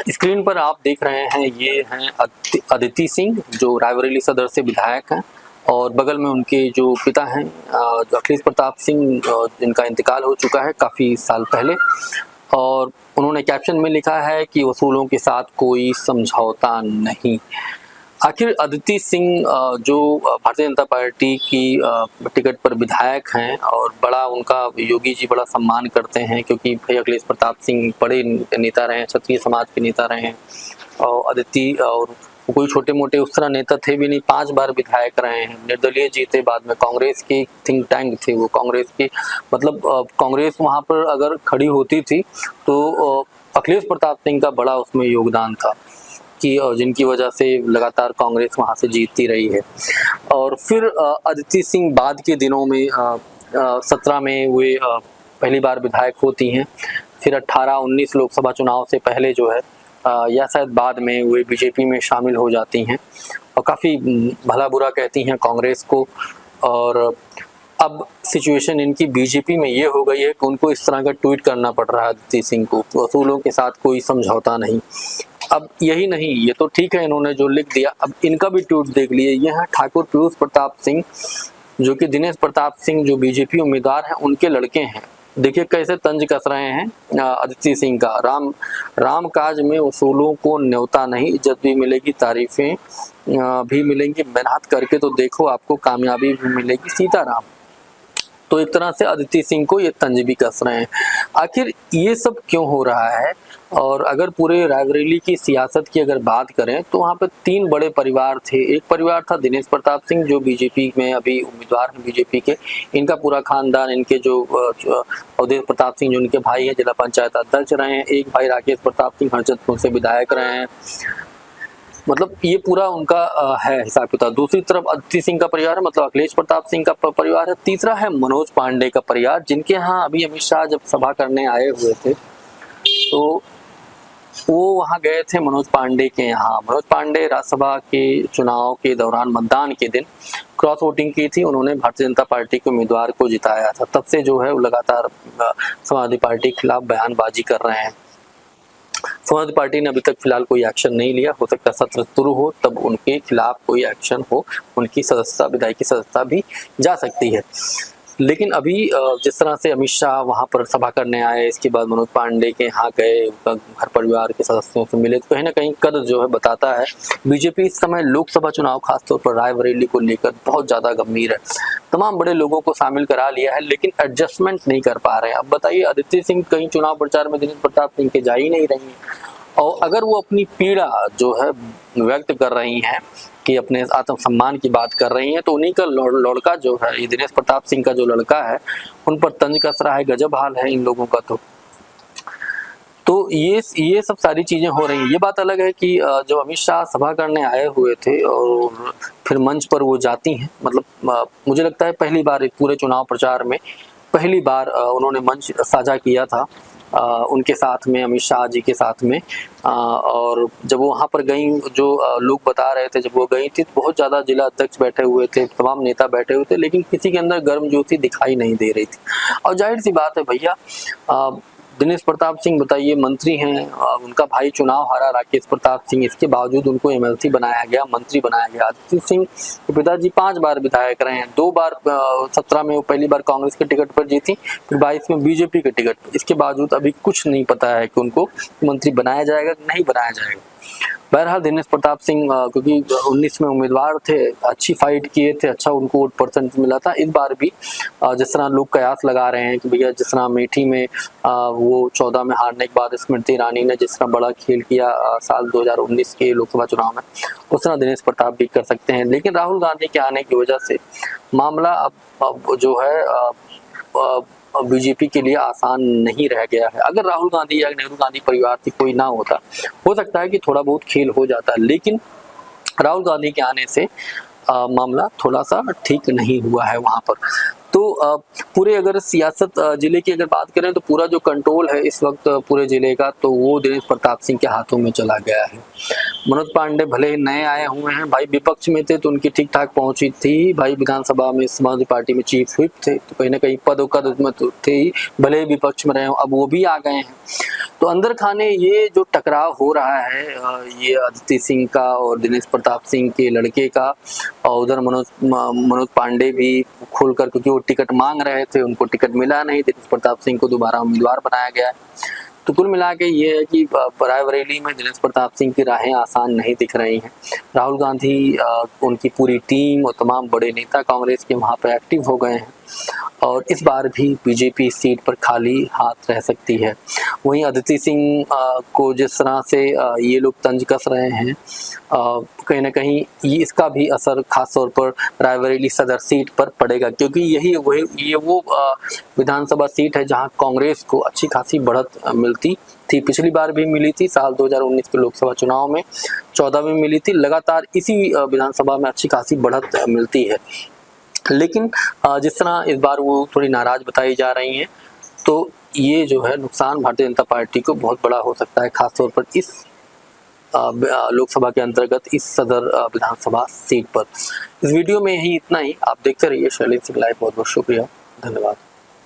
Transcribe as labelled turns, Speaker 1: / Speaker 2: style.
Speaker 1: Screen पर आप देख रहे हैं, ये हैं अदिति सिंह जो रायबरेली सदर से विधायक हैं, और बगल में उनके जो पिता हैं जो अखिलेश प्रताप सिंह, जिनका इंतकाल हो चुका है काफ़ी साल पहले। और उन्होंने कैप्शन में लिखा है कि वसूलों के साथ कोई समझौता नहीं। आखिर अदिति सिंह जो भारतीय जनता पार्टी की टिकट पर विधायक हैं, और बड़ा उनका योगी जी बड़ा सम्मान करते हैं, क्योंकि भाई अखिलेश प्रताप सिंह बड़े नेता रहे हैं, क्षत्रिय समाज के नेता रहे हैं। और अदिति और कोई छोटे मोटे उस तरह नेता थे भी नहीं, 5 बार विधायक रहे हैं, निर्दलीय जीते, बाद में कांग्रेस के थिंक टैंक थे वो, कांग्रेस के मतलब कांग्रेस वहाँ पर अगर खड़ी होती थी तो अखिलेश प्रताप सिंह का बड़ा उसमें योगदान था, कि जिनकी वजह से लगातार कांग्रेस वहाँ से जीतती रही है। और फिर अदिति सिंह बाद के दिनों में 17 में वे पहली बार विधायक होती हैं, फिर 18-19 लोकसभा चुनाव से पहले जो है या शायद बाद में वे बीजेपी में शामिल हो जाती हैं, और काफ़ी भला बुरा कहती हैं कांग्रेस को। और अब सिचुएशन इनकी बीजेपी में ये हो गई है कि उनको इस तरह का ट्वीट करना पड़ रहा है अदिति सिंह को, वसूलों के साथ कोई समझौता नहीं। अब यही नहीं, ये तो ठीक है इन्होंने जो लिख दिया, अब इनका भी ट्वीट देख लिए। ये हैं ठाकुर पीयूष प्रताप सिंह, जो कि दिनेश प्रताप सिंह जो बीजेपी उम्मीदवार हैं उनके लड़के हैं। देखिए कैसे तंज कस रहे हैं अदिति सिंह का। राम काज में वसूलों को न्योता नहीं, इज्जत भी मिलेगी, तारीफें भी मिलेंगी, मेहनत करके तो देखो आपको कामयाबी भी मिलेगी, सीताराम। तो एक तरह से अदिति सिंह को ये तंज भी कस रहे हैं। आखिर ये सब क्यों हो रहा है? और अगर पूरे रायबरेली की सियासत की अगर बात करें तो वहाँ पे 3 बड़े परिवार थे। एक परिवार था दिनेश प्रताप सिंह जो बीजेपी में अभी उम्मीदवार हैं बीजेपी के, इनका पूरा खानदान, इनके जो अवधेश प्रताप सिंह जो उनके भाई हैं जिला पंचायत अध्यक्ष रहे हैं, एक भाई राकेश प्रताप सिंह हरचंदपुर से विधायक रहे हैं, मतलब ये पूरा उनका है हिसाब किताब। दूसरी तरफ अदिति सिंह का परिवार है, मतलब अखिलेश प्रताप सिंह का परिवार है। तीसरा है मनोज पांडे का परिवार, जिनके यहाँ अभी अमित शाह जब सभा करने आए हुए थे तो वो वहाँ गए थे मनोज पांडे के यहाँ। मनोज पांडे राज्यसभा के चुनाव के दौरान मतदान के दिन क्रॉस वोटिंग की थी, उन्होंने भारतीय जनता पार्टी के उम्मीदवार को जिताया था। तब से जो है वो लगातार समाजवादी पार्टी के खिलाफ बयानबाजी कर रहे हैं। समाजवादी पार्टी ने अभी तक फिलहाल कोई एक्शन नहीं लिया, हो सकता है सत्र शुरू हो तब उनके खिलाफ कोई एक्शन हो, उनकी सदस्यता, विधायकी सदस्यता भी जा सकती है। लेकिन अभी जिस तरह से अमित शाह वहाँ पर सभा करने आए, इसके बाद मनोज पांडे के यहाँ गए, उनका घर परिवार के सदस्यों से मिले, तो कहीं ना कहीं कद जो है बताता है बीजेपी इस समय लोकसभा चुनाव खासतौर पर रायबरेली को लेकर बहुत ज़्यादा गंभीर है। तमाम बड़े लोगों को शामिल करा लिया है लेकिन एडजस्टमेंट नहीं कर पा रहे हैं। अब बताइए अदिति सिंह कहीं चुनाव प्रचार में दिनेश प्रताप सिंह के जा ही नहीं रही हैं, और अगर वो अपनी पीड़ा जो है व्यक्त कर रही हैं कि अपने आत्मसम्मान की बात कर रही हैं, तो उन्हीं का लड़का जो है, ये दिनेश प्रताप सिंह का जो लड़का है, उन पर तंज कस रहा है। गजब हाल है इन लोगों का। तो ये सब सारी चीजें हो रही हैं। ये बात अलग है कि जब अमित शाह सभा करने आए हुए थे और फिर मंच पर वो जाती हैं, मतलब मुझे लगता है पहली बार पूरे चुनाव प्रचार में पहली बार उन्होंने मंच साझा किया था उनके साथ में, अमित शाह जी के साथ में। और जब वो वहाँ पर गई, जो लोग बता रहे थे, जब वो गई थी तो बहुत ज़्यादा जिला अध्यक्ष बैठे हुए थे, तमाम नेता बैठे हुए थे, लेकिन किसी के अंदर गर्मजोशी दिखाई नहीं दे रही थी। और जाहिर सी बात है भैया, दिनेश प्रताप सिंह बताइए मंत्री हैं, उनका भाई चुनाव हारा राकेश प्रताप सिंह, इसके बावजूद उनको एमएलसी बनाया गया, मंत्री बनाया गया। अदिति सिंह के पिताजी 5 बार विधायक रहे हैं, 2 बार 17 में वो पहली बार कांग्रेस के टिकट पर जीती, फिर 22 में बीजेपी के टिकट पर। इसके बावजूद अभी कुछ नहीं पता है कि उनको मंत्री बनाया जाएगा कि नहीं बनाया जाएगा। बहरहाल दिनेश प्रताप सिंह क्योंकि 19 में उम्मीदवार थे, अच्छी फाइट किए थे, अच्छा उनको वोट परसेंट मिला था। इस बार भी जिस तरह लोग कयास लगा रहे हैं कि भैया जिस तरह अमेठी में वो 14 में हारने के बाद स्मृति ईरानी ने जिस तरह बड़ा खेल किया साल 2019 के लोकसभा चुनाव में, उस तरह दिनेश प्रताप भी कर सकते हैं। लेकिन राहुल गांधी के आने की वजह से मामला अब जो है बीजेपी के लिए आसान नहीं रह गया है। अगर राहुल गांधी या नेहरू गांधी परिवार से कोई ना होता, हो सकता है कि थोड़ा बहुत खेल हो जाता, लेकिन राहुल गांधी के आने से मामला थोड़ा सा ठीक नहीं हुआ है वहाँ पर। तो पूरे अगर सियासत जिले की अगर बात करें तो पूरा जो कंट्रोल है इस वक्त पूरे जिले का, तो वो दिनेश प्रताप सिंह के हाथों में चला गया है। मनोज पांडे भले ही नए आए हुए हैं, भाई विपक्ष में थे तो उनकी ठीक ठाक पहुंची थी, भाई विधानसभा में समाजवादी पार्टी में चीफ व्हिप थे, तो कहीं ना कहीं पद में तो थे ही, भले ही विपक्ष में रहे हो, अब वो भी आ गए हैं। तो अंदर खाने ये जो टकराव हो रहा है ये अदिति सिंह का और दिनेश प्रताप सिंह के लड़के का, और उधर मनोज पांडे भी खुल कर, क्योंकि वो टिकट मांग रहे थे, उनको टिकट मिला नहीं, दिनेश प्रताप सिंह को दोबारा उम्मीदवार बनाया गया है। तो कुल मिला के ये है कि रायबरेली में दिनेश प्रताप सिंह की राहें आसान नहीं दिख रही हैं। राहुल गांधी, उनकी पूरी टीम और तमाम बड़े नेता कांग्रेस के वहाँ पर एक्टिव हो गए हैं और इस बार भी बीजेपी सीट पर खाली हाथ रह सकती है। वहीं अदिति सिंह को जिस तरह से ये लोग तंज कस रहे हैं, कहीं ना कहीं इसका भी असर खास तौर पर रायबरेली सदर सीट पर पड़ेगा, क्योंकि ये वो विधानसभा सीट है जहां कांग्रेस को अच्छी खासी बढ़त मिलती थी। पिछली बार भी मिली थी, साल 2019 के लोकसभा चुनाव में 14 में मिली थी। लगातार इसी विधानसभा में अच्छी खासी बढ़त मिलती है, लेकिन जिस तरह इस बार वो थोड़ी नाराज बताई जा रही हैं, तो ये जो है नुकसान भारतीय जनता पार्टी को बहुत बड़ा हो सकता है, खासतौर पर इस लोकसभा के अंतर्गत इस सदर विधानसभा सीट पर। इस वीडियो में यही इतना ही। आप देखते रहिए शैलेंद्र सिंह लाइव। बहुत बहुत शुक्रिया, धन्यवाद।